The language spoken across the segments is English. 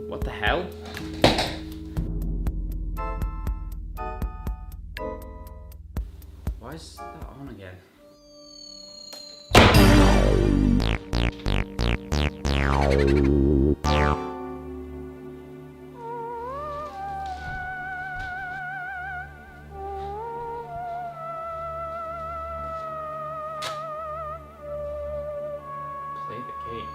What the hell? Why is that on again? Play the game.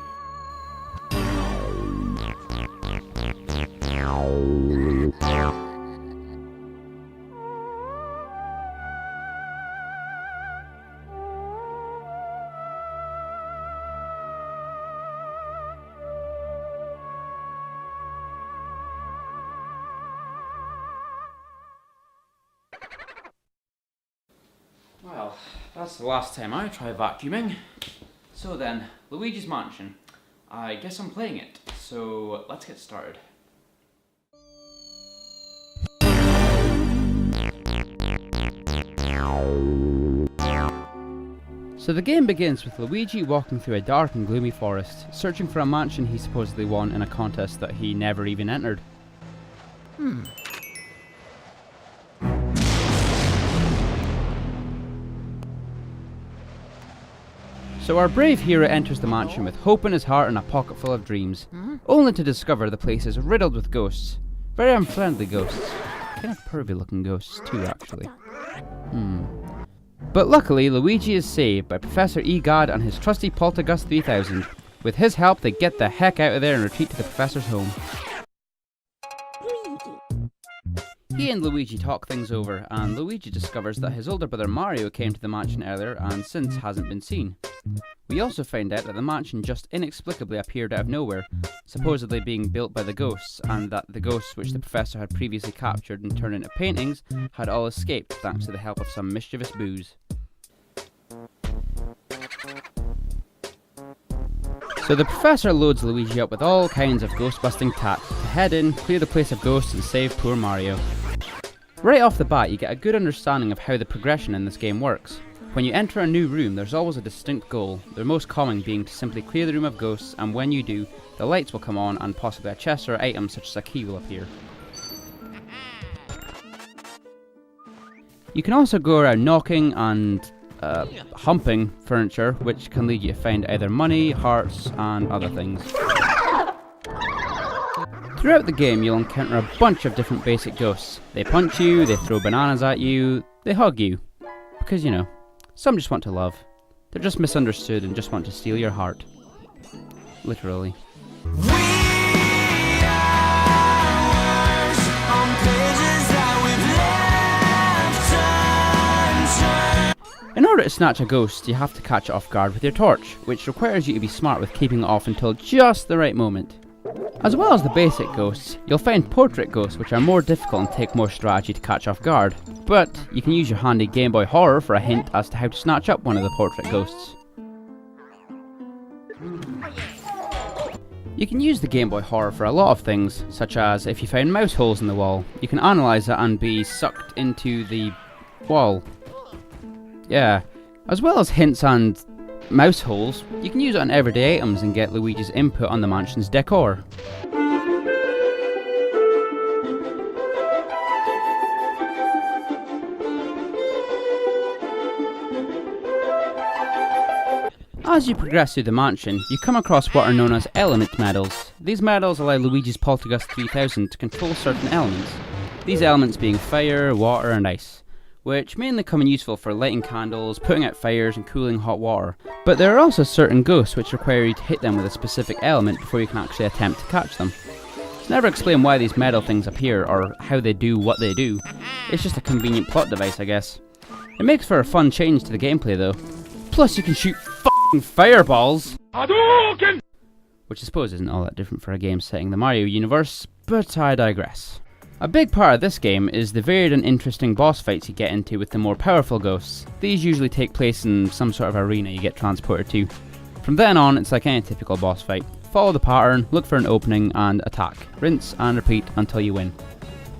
Well, that's the last time I try vacuuming. So then, Luigi's Mansion. I guess I'm playing it, so let's get started. So the game begins with Luigi walking through a dark and gloomy forest, searching for a mansion he supposedly won in a contest that he never even entered. So our brave hero enters the mansion with hope in his heart and a pocket full of dreams, only to discover the place is riddled with ghosts. Very unfriendly ghosts. Kind of pervy looking ghosts too, actually. But luckily, Luigi is saved by Professor Egad and his trusty Poltergust 3000. With his help, they get the heck out of there and retreat to the Professor's home. He and Luigi talk things over, and Luigi discovers that his older brother Mario came to the mansion earlier and since hasn't been seen. We also find out that the mansion just inexplicably appeared out of nowhere, supposedly being built by the ghosts, and that the ghosts which the Professor had previously captured and turned into paintings had all escaped thanks to the help of some mischievous booze. So the Professor loads Luigi up with all kinds of ghost-busting tat to head in, clear the place of ghosts and save poor Mario. Right off the bat, you get a good understanding of how the progression in this game works. When you enter a new room, there's always a distinct goal, the most common being to simply clear the room of ghosts, and when you do, the lights will come on and possibly a chest or item such as a key will appear. You can also go around knocking and humping furniture, which can lead you to find either money, hearts, and other things. Throughout the game, you'll encounter a bunch of different basic ghosts. They punch you, they throw bananas at you, they hug you. Because, you know, some just want to love. They're just misunderstood and just want to steal your heart. Literally. In order to snatch a ghost, you have to catch it off guard with your torch, which requires you to be smart with keeping it off until just the right moment. As well as the basic ghosts, you'll find portrait ghosts which are more difficult and take more strategy to catch off guard, but you can use your handy Game Boy Horror for a hint as to how to snatch up one of the portrait ghosts. You can use the Game Boy Horror for a lot of things, such as if you find mouse holes in the wall, you can analyse it and be sucked into the wall. Yeah, as well as hints and mouse holes, you can use it on everyday items and get Luigi's input on the mansion's decor. As you progress through the mansion, you come across what are known as element medals. These medals allow Luigi's Poltergust 3000 to control certain elements, these elements being fire, water and ice, which mainly come in useful for lighting candles, putting out fires and cooling hot water. But there are also certain ghosts which require you to hit them with a specific element before you can actually attempt to catch them. It's never explained why these medal things appear or how they do what they do. It's just a convenient plot device, I guess. It makes for a fun change to the gameplay though. Plus you can shoot f***ing fireballs! Hadouken! Which I suppose isn't all that different for a game set in the Mario universe, but I digress. A big part of this game is the varied and interesting boss fights you get into with the more powerful ghosts. These usually take place in some sort of arena you get transported to. From then on, it's like any typical boss fight. Follow the pattern, look for an opening, and attack. Rinse and repeat until you win.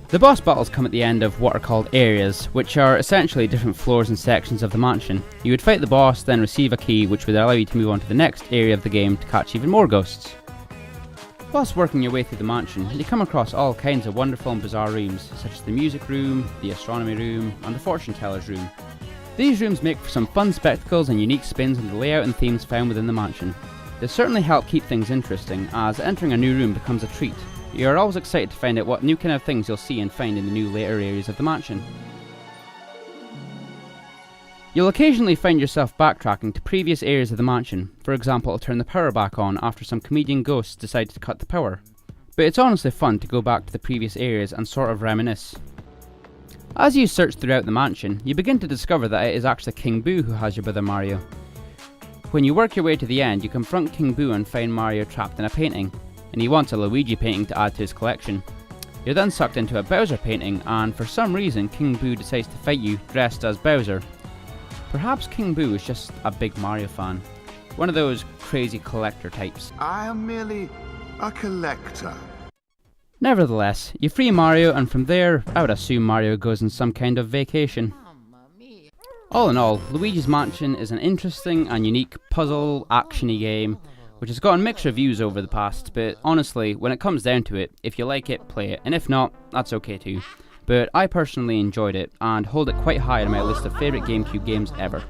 The boss battles come at the end of what are called areas, which are essentially different floors and sections of the mansion. You would fight the boss, then receive a key which would allow you to move on to the next area of the game to catch even more ghosts. Whilst working your way through the mansion, you come across all kinds of wonderful and bizarre rooms, such as the music room, the astronomy room, and the fortune teller's room. These rooms make for some fun spectacles and unique spins on the layout and themes found within the mansion. They certainly help keep things interesting, as entering a new room becomes a treat. You are always excited to find out what new kind of things you'll see and find in the new later areas of the mansion. You'll occasionally find yourself backtracking to previous areas of the mansion, for example to turn the power back on after some comedian ghosts decide to cut the power. But it's honestly fun to go back to the previous areas and sort of reminisce. As you search throughout the mansion, you begin to discover that it is actually King Boo who has your brother Mario. When you work your way to the end, you confront King Boo and find Mario trapped in a painting, and he wants a Luigi painting to add to his collection. You're then sucked into a Bowser painting, and for some reason King Boo decides to fight you dressed as Bowser. Perhaps King Boo is just a big Mario fan. One of those crazy collector types. I am merely a collector. Nevertheless, you free Mario, and from there, I would assume Mario goes on some kind of vacation. All in all, Luigi's Mansion is an interesting and unique puzzle, action-y game, which has gotten mixed reviews over the past, but honestly, when it comes down to it, if you like it, play it, and if not, that's okay too. But I personally enjoyed it, and hold it quite high on my list of favourite GameCube games ever.